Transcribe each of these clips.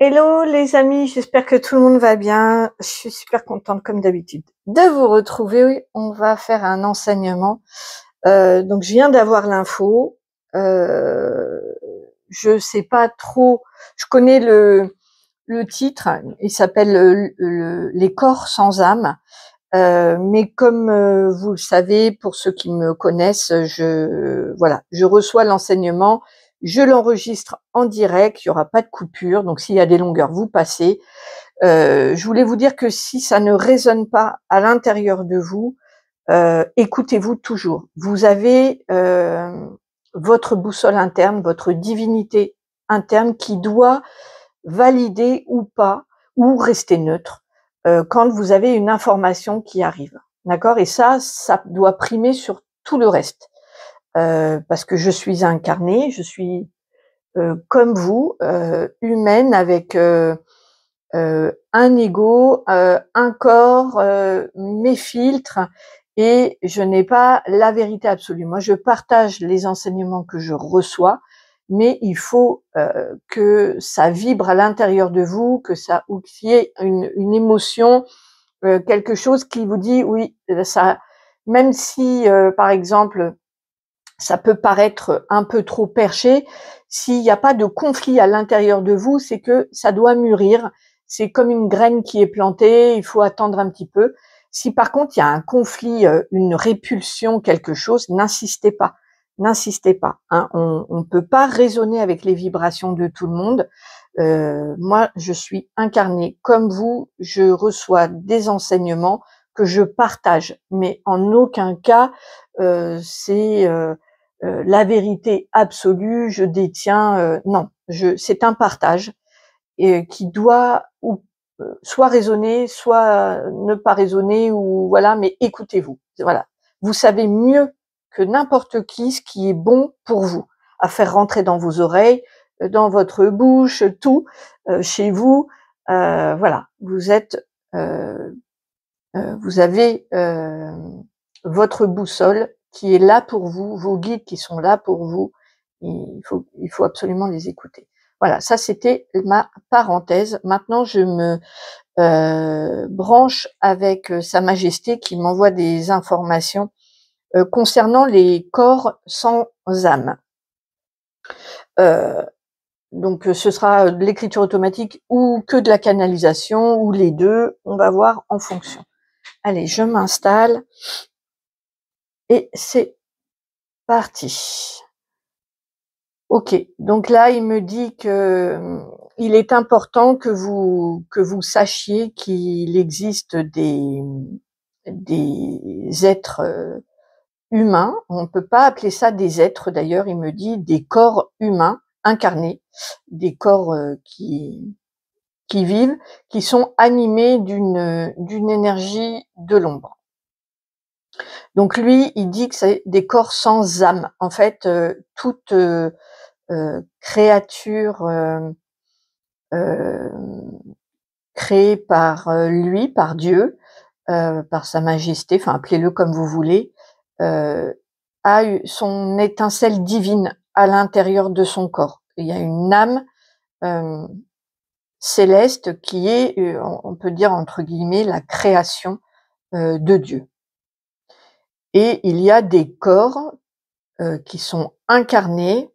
Hello les amis, j'espère que tout le monde va bien. Je suis super contente comme d'habitude de vous retrouver. On va faire un enseignement. Donc je viens d'avoir l'info. Je sais pas trop. Je connais le titre. Il s'appelle Les corps sans âme. Mais comme vous le savez, pour ceux qui me connaissent, je reçois l'enseignement, je l'enregistre en direct, il y aura pas de coupure, donc s'il y a des longueurs, vous passez. Je voulais vous dire que si ça ne résonne pas à l'intérieur de vous, écoutez-vous toujours. Vous avez votre boussole interne, votre divinité interne qui doit valider ou pas, ou rester neutre, quand vous avez une information qui arrive. D'accord? Et ça doit primer sur tout le reste. Parce que je suis incarnée, je suis comme vous, humaine avec un ego, un corps, mes filtres, et je n'ai pas la vérité absolue. Moi, je partage les enseignements que je reçois, mais il faut que ça vibre à l'intérieur de vous, ou qu'il y ait une émotion, quelque chose qui vous dit oui, ça, même si par exemple ça peut paraître un peu trop perché, s'il n'y a pas de conflit à l'intérieur de vous, c'est que ça doit mûrir. C'est comme une graine qui est plantée, il faut attendre un petit peu. Si par contre il y a un conflit, une répulsion, quelque chose, n'insistez pas. N'insistez pas. Hein. On ne peut pas raisonner avec les vibrations de tout le monde. Moi, je suis incarnée comme vous, je reçois des enseignements que je partage, mais en aucun cas c'est la vérité absolue, je détiens, non, c'est un partage qui doit soit raisonner, soit ne pas raisonner, ou voilà, mais écoutez-vous. Voilà, vous savez mieux que n'importe qui ce qui est bon pour vous, à faire rentrer dans vos oreilles, dans votre bouche, tout, chez vous, voilà, vous avez votre boussole qui est là pour vous, vos guides qui sont là pour vous. Il faut absolument les écouter. Voilà, ça c'était ma parenthèse. Maintenant, je me branche avec Sa Majesté qui m'envoie des informations concernant les corps sans âme. Donc ce sera de l'écriture automatique ou que de la canalisation, ou les deux, on va voir en fonction. Allez, je m'installe et c'est parti. Ok, donc là il me dit que il est important que vous sachiez qu'il existe des êtres humains. On ne peut pas appeler ça des êtres, d'ailleurs, il me dit des corps humains incarnés, des corps qui vivent, qui sont animés d'une énergie de l'ombre. Donc lui, il dit que c'est des corps sans âme. En fait, toute créature créée par lui, par Dieu, par Sa Majesté, enfin appelez-le comme vous voulez, a eu son étincelle divine à l'intérieur de son corps. Il y a une âme céleste qui est, on peut dire entre guillemets, la création de Dieu. Et il y a des corps qui sont incarnés,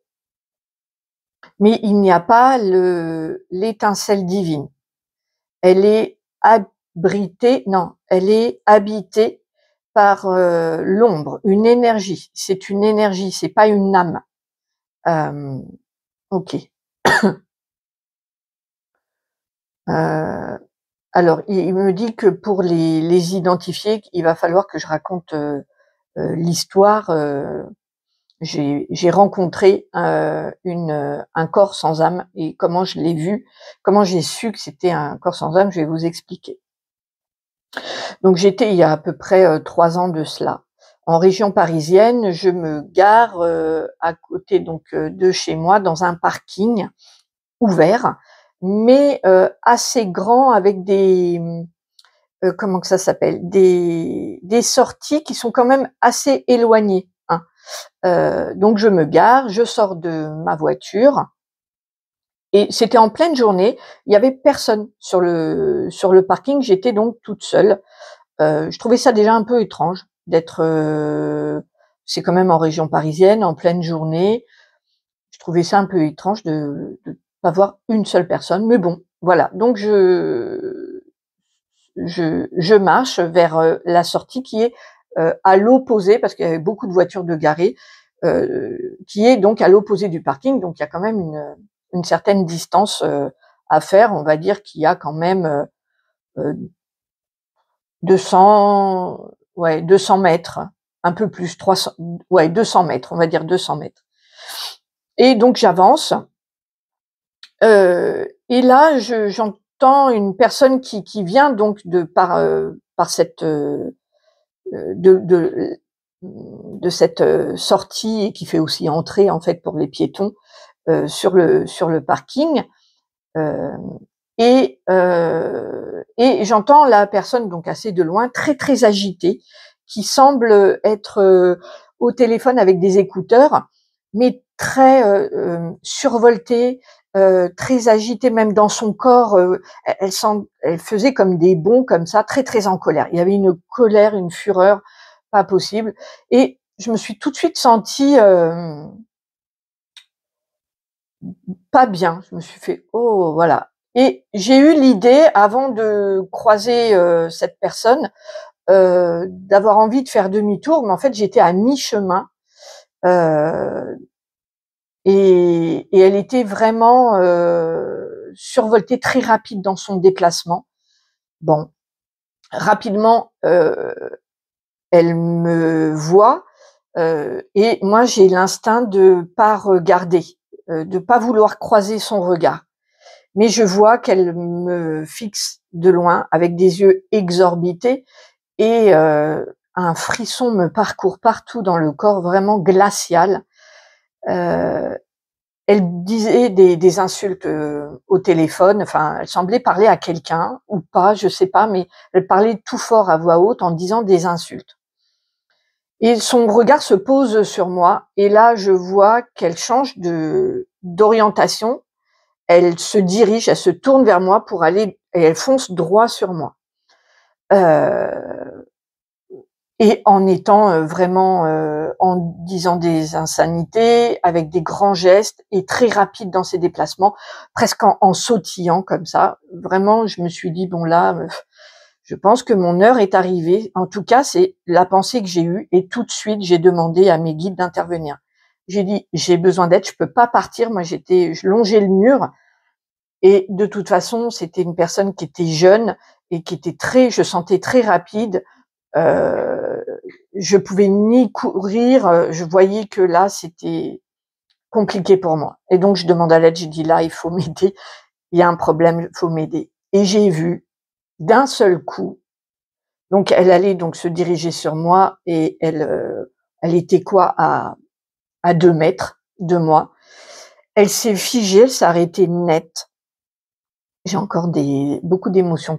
mais il n'y a pas l'étincelle divine. Elle est elle est habitée par l'ombre, une énergie. C'est une énergie, c'est pas une âme. Ok. Alors, il me dit que pour les identifier, il va falloir que je raconte l'histoire. J'ai rencontré un corps sans âme, et comment je l'ai vu, comment j'ai su que c'était un corps sans âme, je vais vous expliquer. Donc j'étais il y a à peu près 3 ans de cela, en région parisienne. Je me gare à côté donc de chez moi, dans un parking ouvert, mais assez grand, avec des comment que ça s'appelle, des sorties qui sont quand même assez éloignées. Donc je me gare, je sors de ma voiture Et c'était en pleine journée, il y avait personne sur le parking, j'étais donc toute seule. Je trouvais ça déjà un peu étrange d'être, c'est quand même en région parisienne, en pleine journée. Je trouvais ça un peu étrange de pas voir une seule personne, mais bon, voilà. Donc je marche vers, la sortie qui est, à l'opposé, parce qu'il y avait beaucoup de voitures de garées, qui est donc à l'opposé du parking. Donc il y a quand même une certaine distance, à faire. On va dire qu'il y a quand même, 200, ouais, 200 mètres, un peu plus, 300, ouais, 200 mètres, on va dire 200 mètres. Et donc j'avance, et là j'entends une personne qui vient donc par cette, de cette, sortie, et qui fait aussi entrée en fait pour les piétons, sur le parking. Hem et j'entends la personne, donc assez de loin, très, très agitée, qui semble être, au téléphone avec des écouteurs, mais très, survoltée, très agitée même dans son corps, elle faisait comme des bonds comme ça, très, très en colère. Il y avait une colère, une fureur pas possible, et je me suis tout de suite sentie, pas bien. Je me suis fait: «Oh», voilà. Et j'ai eu l'idée, avant de croiser, cette personne, d'avoir envie de faire demi-tour, mais en fait, j'étais à mi-chemin, heu et elle était vraiment, survoltée, très rapide dans son déplacement. Bon, rapidement, elle me voit, et moi, j'ai l'instinct de pas regarder, de pas vouloir croiser son regard. Mais je vois qu'elle me fixe de loin avec des yeux exorbités, et un frisson me parcourt partout dans le corps, vraiment glacial. Heu, Elle disait des insultes, au téléphone, enfin, elle semblait parler à quelqu'un ou pas, je sais pas, mais elle parlait tout fort à voix haute en disant des insultes. Et son regard se pose sur moi, et là, je vois qu'elle change d'orientation. Elle se dirige, elle se tourne vers moi pour aller, et elle fonce droit sur moi. Heu et en étant, vraiment, en disant des insanités, avec des grands gestes et très rapide dans ses déplacements, presque en sautillant comme ça. Vraiment, je me suis dit: «Bon là, je pense que mon heure est arrivée». En tout cas, c'est la pensée que j'ai eue, et tout de suite, j'ai demandé à mes guides d'intervenir. J'ai dit: «J'ai besoin d'aide, je peux pas partir». Moi, je longeais le mur. Et de toute façon, c'était une personne qui était jeune et qui était je sentais très rapide. Heu, je pouvais ni courir, je voyais que là, c'était compliqué pour moi, et donc je demande à l'aide. J'ai dit: «Là, il faut m'aider, il y a un problème, il faut m'aider». Et j'ai vu d'un seul coup, donc elle allait donc se diriger sur moi, et elle était quoi, à 2 mètres de moi. Elle s'est figée, elle s'est arrêtée net. J'ai encore beaucoup d'émotions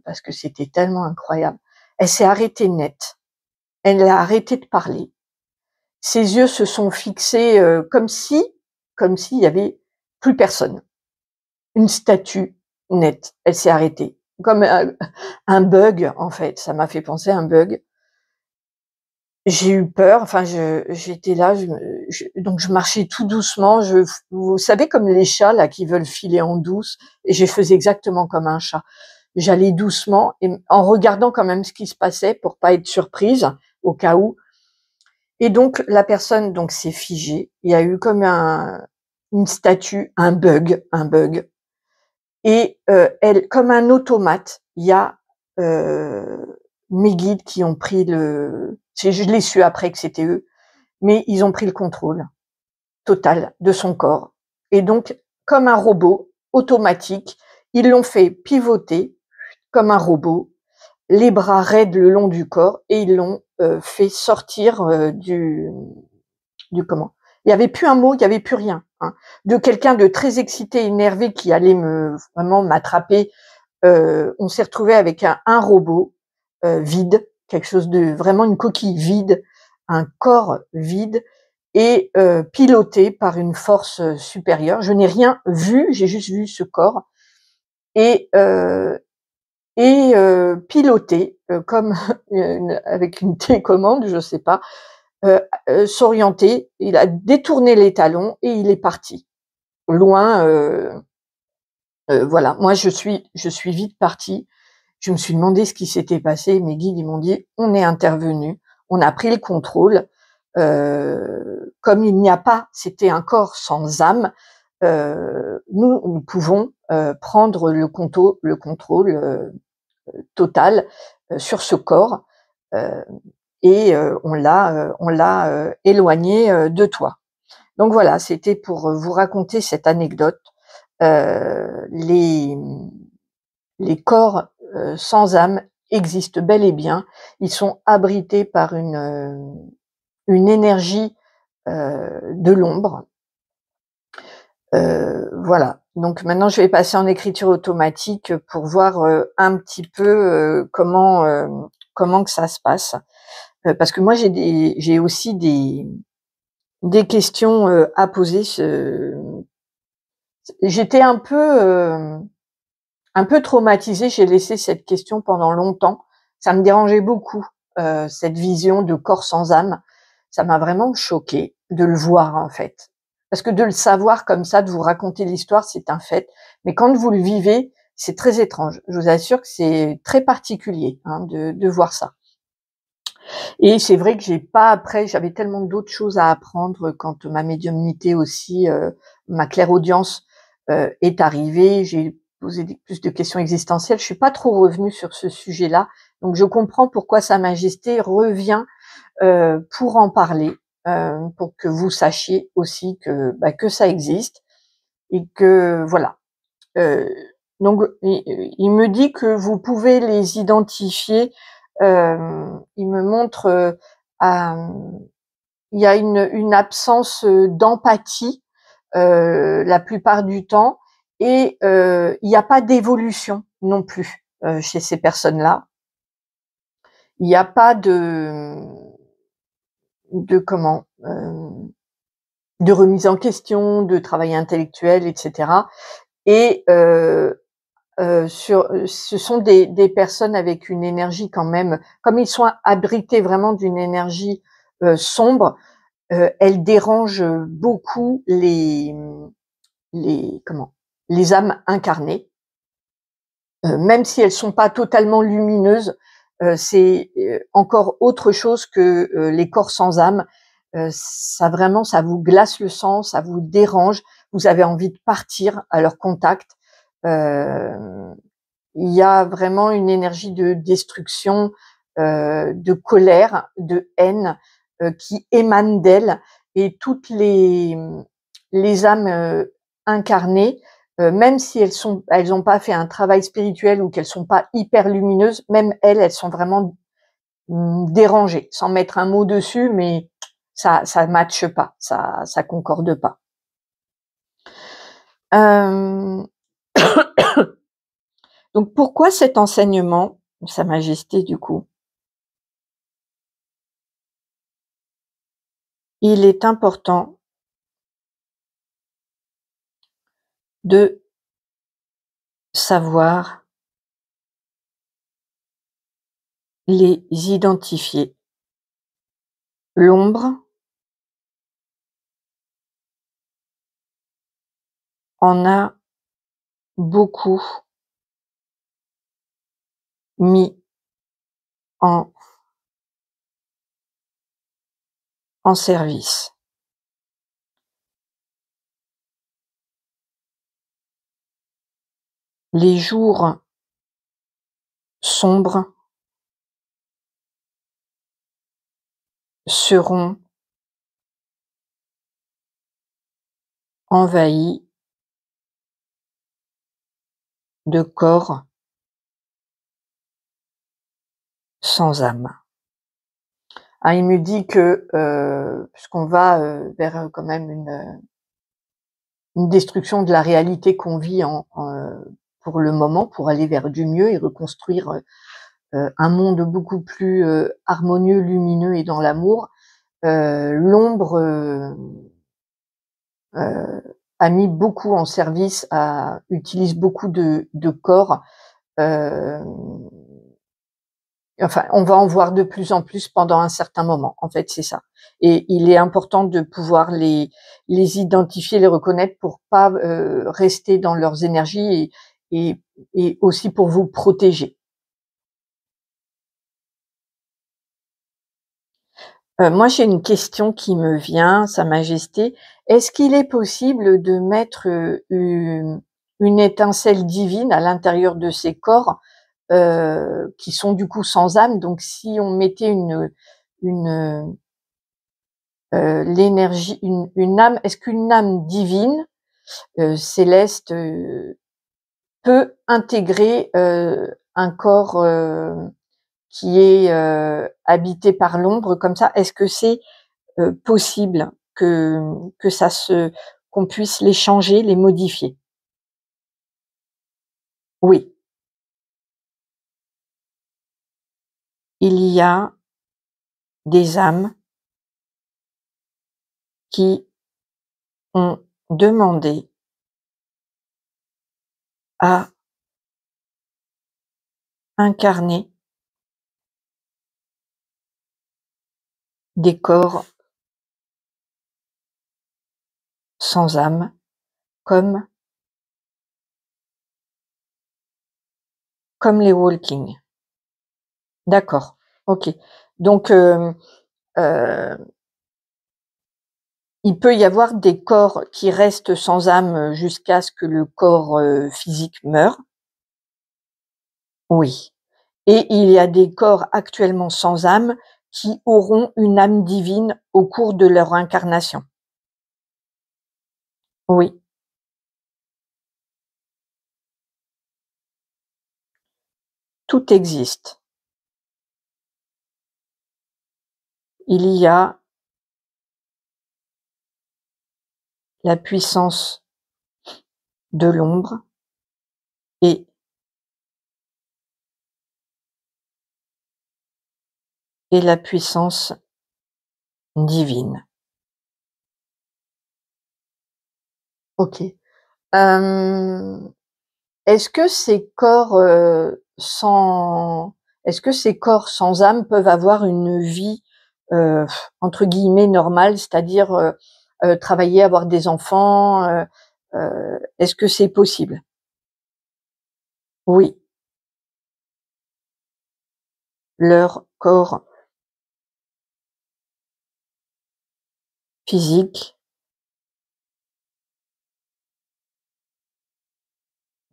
parce que c'était tellement incroyable. Elle s'est arrêtée net. Elle a arrêté de parler. Ses yeux se sont fixés, comme s'il y avait plus personne. Une statue nette. Elle s'est arrêtée. Comme un bug, en fait. Ça m'a fait penser à un bug. J'ai eu peur, enfin j'étais là, donc je marchais tout doucement, vous savez, comme les chats là qui veulent filer en douce, et je faisais exactement comme un chat. J'allais doucement, et en regardant quand même ce qui se passait pour pas être surprise au cas où. Et donc la personne donc s'est figée. Il y a eu comme une statue, un bug. Et elle, comme un automate, il y a, mes guides qui ont pris je l'ai su après que c'était eux, mais ils ont pris le contrôle total de son corps. Et donc, comme un robot automatique, ils l'ont fait pivoter comme un robot, les bras raides le long du corps, et ils l'ont, fait sortir, du comment? Il y avait plus un mot, il y avait plus rien, hein. De quelqu'un de très excité, énervé, qui allait vraiment m'attraper, on s'est retrouvé avec un robot, vide, quelque chose de vraiment, une coquille vide, un corps vide, et piloté par une force supérieure. Je n'ai rien vu, j'ai juste vu ce corps et piloté comme avec une télécommande, je sais pas, s'orienter. Il a détourné les talons et il est parti loin. Voilà. Moi, je suis vite partie. Je me suis demandé ce qui s'était passé. Mes guides, ils m'ont dit: «On est intervenus, on a pris le contrôle». Comme il n'y a pas, c'était un corps sans âme, nous pouvons prendre le contrôle total sur ce corps, heu et on l'a éloigné de toi. Donc voilà, c'était pour vous raconter cette anecdote. Heu, les les corps sans âme existent bel et bien. Ils sont abrités par une énergie de l'ombre. Voilà. Donc maintenant, je vais passer en écriture automatique pour voir un petit peu comment que ça se passe. Parce que moi, j'ai aussi des questions à poser. J'étais un peu traumatisée. J'ai laissé cette question pendant longtemps. Ça me dérangeait beaucoup cette vision de corps sans âme. Ça m'a vraiment choquée de le voir en fait. Parce que de le savoir comme ça, de vous raconter l'histoire, c'est un fait. Mais quand vous le vivez, c'est très étrange. Je vous assure que c'est très particulier de voir ça. Et c'est vrai que j'ai pas après, j'avais tellement d'autres choses à apprendre quand ma médiumnité aussi, ma clairaudience, est arrivée. J'ai posé plus de questions existentielles. Je suis pas trop revenue sur ce sujet-là, donc je comprends pourquoi Sa Majesté revient, pour en parler, pour que vous sachiez aussi que ça existe et que voilà. Heu, donc il me dit que vous pouvez les identifier. Il me montre, il y a une absence d'empathie la plupart du temps et il y a pas d'évolution non plus chez ces personnes-là. Il y a pas de comment? De remise en question, de travail intellectuel et cetera et ce sont des personnes avec une énergie quand même, comme ils sont abrités vraiment d'une énergie sombre. Elles dérangent beaucoup les comment? Les âmes incarnées, même si elles sont pas totalement lumineuses. C'est encore autre chose que les corps sans âme. Ça vraiment, ça vous glace le sang, ça vous dérange. Vous avez envie de partir à leur contact. Hem Il y a vraiment une énergie de destruction, de colère, de haine, qui émane d'elles et toutes les âmes incarnées, même si elles ont pas fait un travail spirituel ou qu'elles sont pas hyper lumineuses, même elles sont vraiment dérangées, sans mettre un mot dessus, mais ça matche pas, ça concorde pas. Hem Donc pourquoi cet enseignement, Sa Majesté du coup? Il est important de savoir les identifier. L'ombre en a beaucoup mis en service. Les jours sombres seront envahis de corps sans âme. Ah, il me dit que, puisqu'on va, vers, quand même une destruction de la réalité qu'on vit pour le moment, pour aller vers du mieux et reconstruire, un monde beaucoup plus, harmonieux, lumineux et dans l'amour. l'ombre a mis beaucoup en service, utilise beaucoup de corps. Euh, Enfin, on va en voir de plus en plus pendant un certain moment. En fait, c'est ça. Et il est important de pouvoir les identifier, les reconnaître pour pas rester dans leurs énergies et aussi pour vous protéger. Moi, j'ai une question qui me vient, Sa Majesté. Est-ce qu'il est possible de mettre une étincelle divine à l'intérieur de ces corps qui sont du coup sans âme? Donc, si on mettait une l'énergie, une âme, est-ce qu'une âme divine, céleste, peut intégrer un corps qui est habité par l'ombre comme ça? Est-ce que c'est possible que ça se qu'on puisse les changer, les modifier? Oui, il y a des âmes qui ont demandé à incarner des corps sans âme, comme les walking. D'accord, OK. Donc il peut y avoir des corps qui restent sans âme jusqu'à ce que le corps, physique meure. Oui, et il y a des corps actuellement sans âme qui auront une âme divine au cours de leur incarnation. Oui, tout existe. Il y a la puissance de l'ombre et la puissance divine. OK. Hem, est-ce que ces corps, est-ce que ces corps sans âme peuvent avoir une vie, heu, entre guillemets «normale», c'est-à-dire, travailler, avoir des enfants, est-ce que c'est possible? Oui, leur corps physique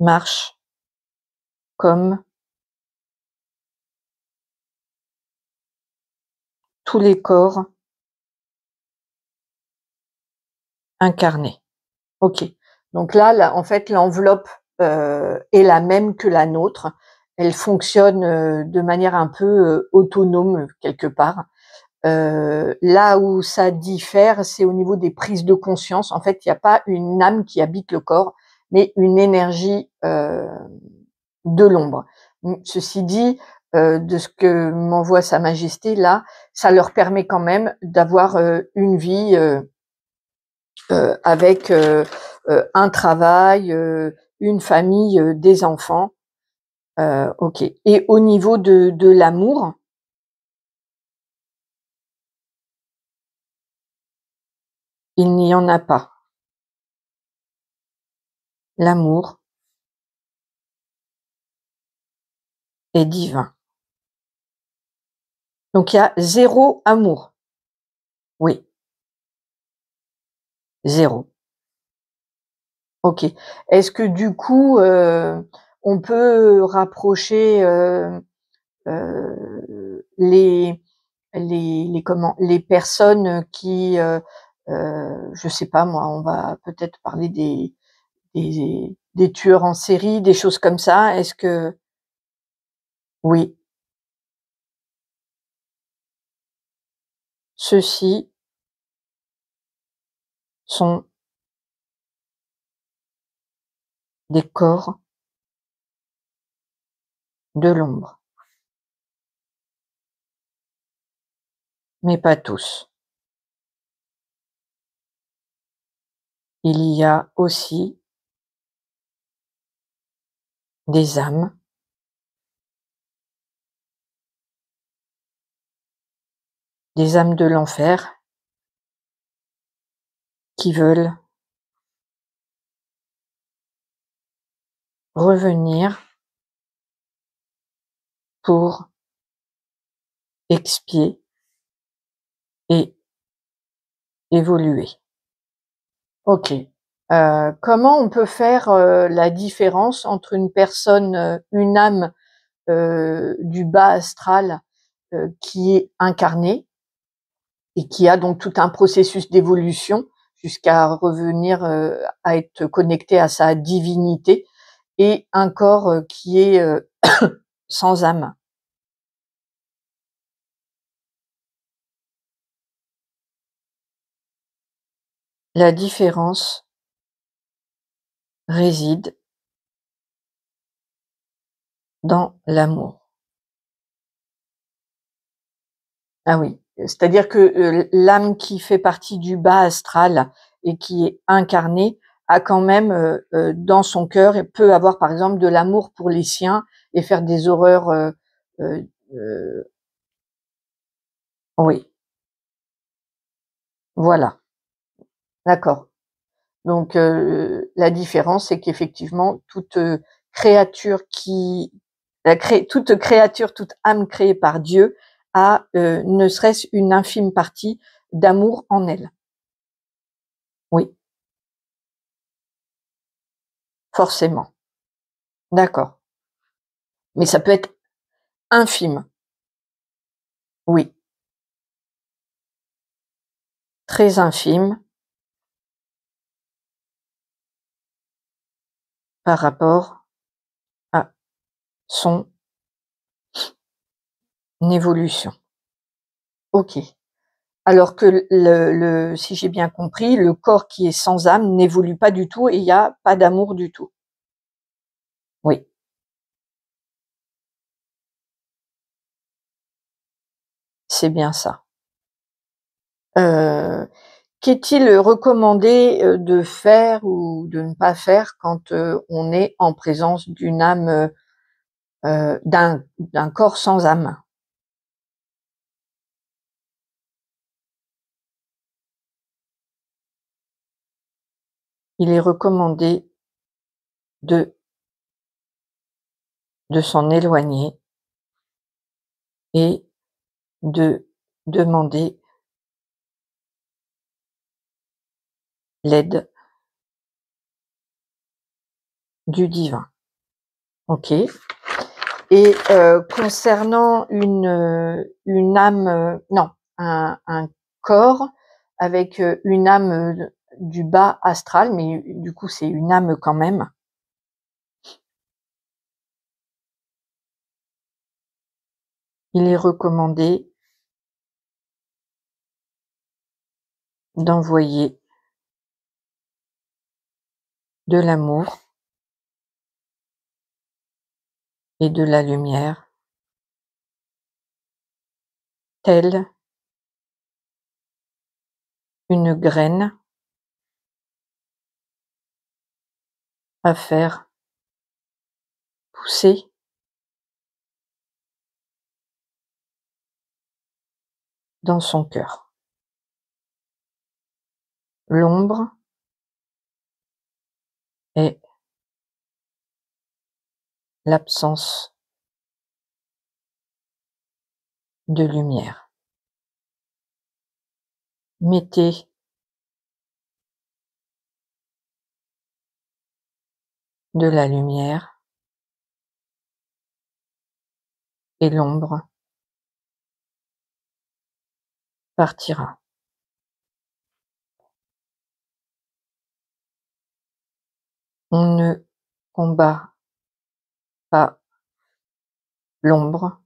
marche comme tous les corps incarnés. OK. Donc là, en fait, l'enveloppe, est la même que la nôtre. Elle fonctionne, de manière un peu, autonome, quelque part. Là où ça diffère, c'est au niveau des prises de conscience. En fait, il y a pas une âme qui habite le corps, mais une énergie, de l'ombre. Ceci dit, de ce que m'envoie Sa Majesté là, ça leur permet quand même d'avoir, une vie, avec, un travail, une famille, des enfants. OK, et au niveau de l'amour, il n'y en a pas. L'amour est divin. Donc il y a zéro amour. Oui, zéro. OK. Est-ce que du coup, on peut rapprocher, les les personnes qui, je sais pas moi, on va peut-être parler des tueurs en série, des choses comme ça? Est-ce que oui, ceux-ci sont des corps de l'ombre, mais pas tous. il y a aussi des âmes de l'enfer qui veulent revenir pour expier et évoluer. OK. Comment on peut faire, la différence entre une personne, une âme, du bas astral, qui est incarnée et qui a donc tout un processus d'évolution jusqu'à revenir, à être connecté à sa divinité et un corps, qui est, sans âme? La différence réside dans l'amour. Ah oui, c'est-à-dire que, l'âme qui fait partie du bas astral et qui est incarnée a quand même, dans son cœur et peut avoir par exemple de l'amour pour les siens et faire des horreurs, heu, oui, voilà, d'accord. Donc, la différence, c'est qu'effectivement toute, créature qui toute créature, toute âme créée par Dieu a, ne serait-ce une infime partie d'amour en elle. Oui, forcément. D'accord. Mais ça peut être infime. Oui, très infime par rapport à son évolution. OK. Alors que si j'ai bien compris, le corps qui est sans âme n'évolue pas du tout et il y a pas d'amour du tout. Oui, c'est bien ça. Heu, Qu'est-il recommandé, de faire ou de ne pas faire quand, on est en présence d'une âme, d'un corps sans âme? Il est recommandé de s'en éloigner et de demander l'aide du divin. OK. Et concernant une âme, non, un corps avec, une âme, du bas astral, mais du coup, c'est une âme quand même. Il est recommandé d'envoyer de l'amour et de la lumière, telle une graine à faire pousser dans son cœur. L'ombre est l'absence de lumière. Mettez de la lumière et l'ombre partira. On ne combat pas l'ombre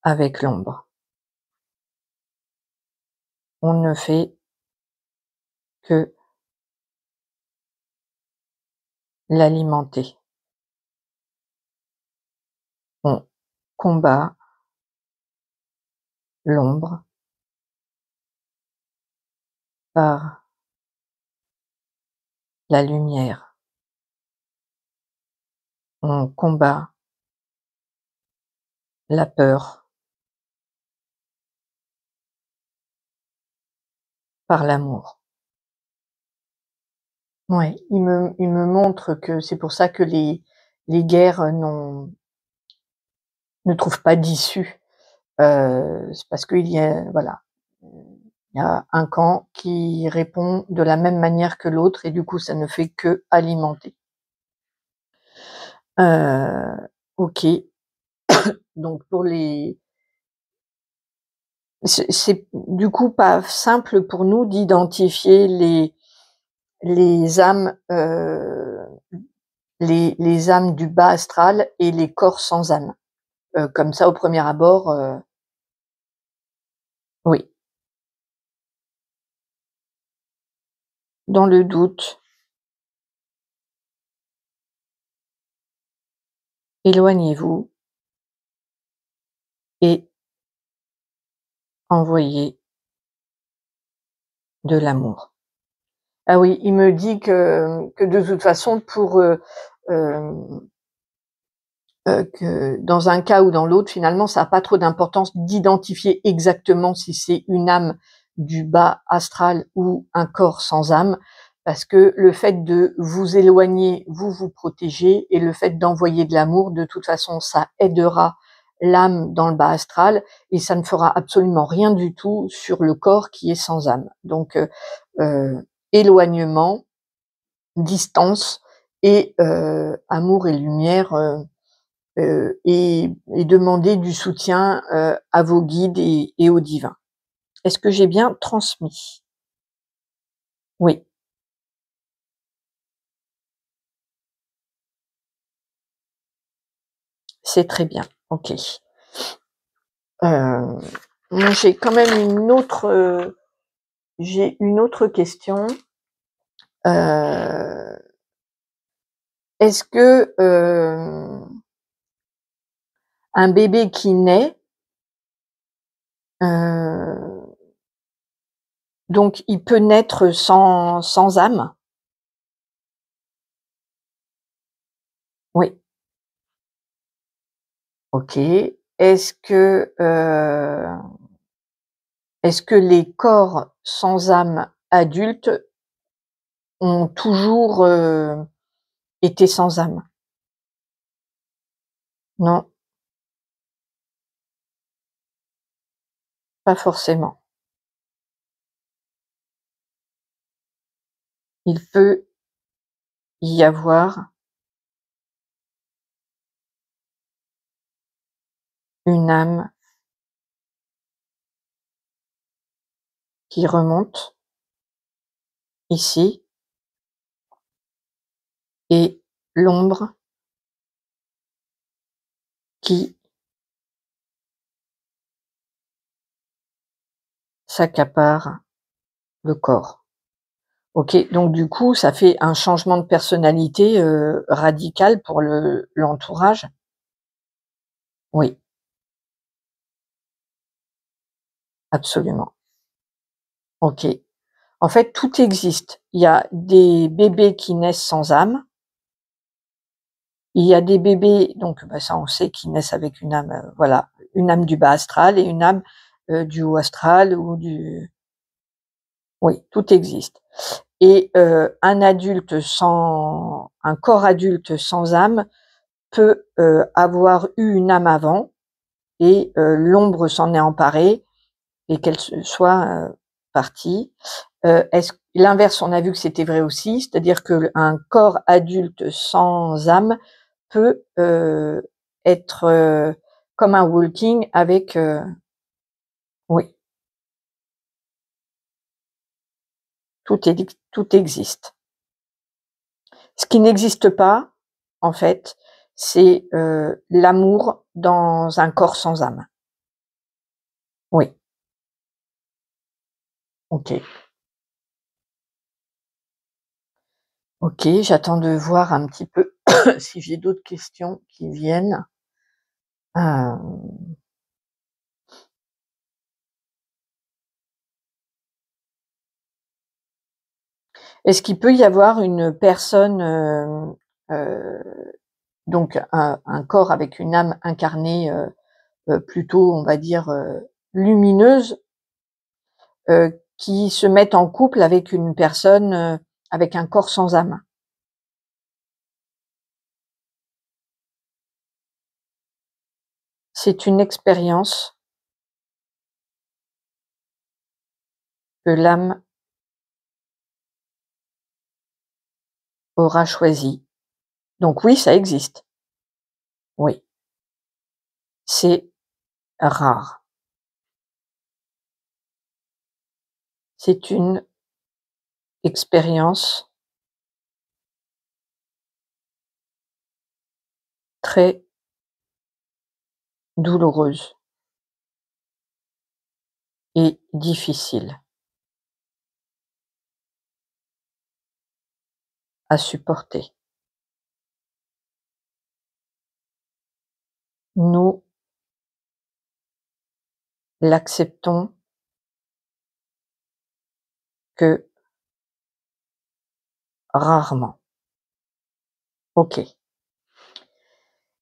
avec l'ombre. On ne fait que l'alimenter. On combat l'ombre par la lumière, on combat la peur par l'amour. Ouais, il me montre que c'est pour ça que les guerres ne trouvent pas d'issue. C'est parce qu'il y a voilà, il y a un camp qui répond de la même manière que l'autre et du coup ça ne fait qu'alimenter. OK, donc pour les c'est du coup pas simple pour nous d'identifier les âmes, les âmes du bas astral et les corps sans âme. Comme ça au premier abord, oui. Dans le doute, éloignez-vous et envoyez de l'amour. Ah oui, il me dit que de toute façon pour, hem, que dans un cas ou dans l'autre, finalement, ça a pas trop d'importance d'identifier exactement si c'est une âme du bas astral ou un corps sans âme, parce que le fait de vous éloigner, vous vous protégez et le fait d'envoyer de l'amour, de toute façon, ça aidera l'âme dans le bas astral et ça ne fera absolument rien du tout sur le corps qui est sans âme. Donc, éloignement, distance et amour et lumière, et demander du soutien, à vos guides et au divin. Est-ce que j'ai bien transmis? Oui, c'est très bien. OK. Heu, moi j'ai quand même j'ai une autre question. Heu, est-ce que, un bébé qui naît, heu, donc il peut naître sans âme? Oui, OK. Est-ce que les corps sans âme adultes ont toujours, été sans âme? Non, pas forcément. Il peut y avoir une âme qui remonte ici et l'ombre qui s'accapare le corps. OK, donc du coup, ça fait un changement de personnalité, radical pour l'entourage? Oui, absolument. OK. En fait, tout existe. Il y a des bébés qui naissent sans âme. Il y a des bébés, donc bah, ça on sait, qui naissent avec une âme, voilà, une âme du bas astral et une âme, du haut astral ou du oui, tout existe et un corps adulte sans âme peut, avoir eu une âme avant et l'ombre s'en est emparée et qu'elle se soit, partie. Est-ce l'inverse, on a vu que c'était vrai aussi, c'est-à-dire qu'un corps adulte sans âme peut, être, comme un walking avec, oui, tout existe. Ce qui n'existe pas, en fait, c'est, l'amour dans un corps sans âme. Oui, OK. OK, j'attends de voir un petit peu si j'ai d'autres questions qui viennent. Hem, Est-ce qu'il peut y avoir une personne, donc un corps avec une âme incarnée, plutôt, on va dire, lumineuse, qui se mette en couple avec une personne, avec un corps sans âme? C'est une expérience que l'âme aura choisie. Donc oui, ça existe. Oui, c'est rare. C'est une expérience très douloureuse et difficile à supporter. Nous l'acceptons que rarement. OK.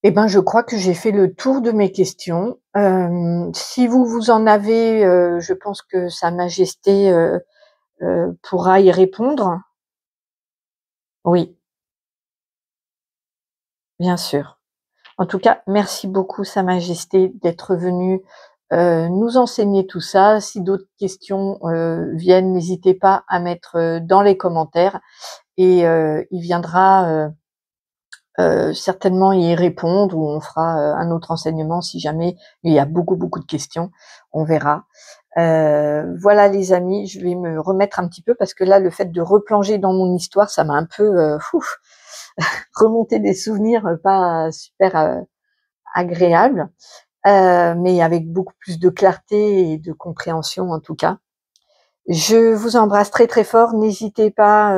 Eh ben, je crois que j'ai fait le tour de mes questions. Si vous en avez, je pense que Sa Majesté, pourra y répondre. Oui, bien sûr. En tout cas, merci beaucoup Sa Majesté d'être venue, nous enseigner tout ça. Si d'autres questions, viennent, n'hésitez pas à mettre, dans les commentaires et il viendra, certainement y répondre ou on fera, un autre enseignement si jamais il y a beaucoup, beaucoup de questions, on verra. Voilà les amis, je vais me remettre un petit peu parce que là, le fait de replonger dans mon histoire, ça m'a un peu, remonté des souvenirs, pas super, agréables, mais avec beaucoup plus de clarté et de compréhension en tout cas. Je vous embrasse très, très fort. N'hésitez pas,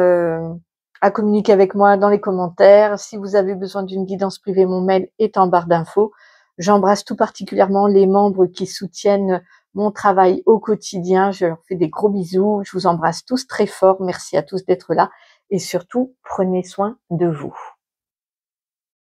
à communiquer avec moi dans les commentaires. Si vous avez besoin d'une guidance privée, mon mail est en barre d'infos. J'embrasse tout particulièrement les membres qui soutiennent mon travail au quotidien. Je leur fais des gros bisous. Je vous embrasse tous très fort. Merci à tous d'être là et surtout, prenez soin de vous.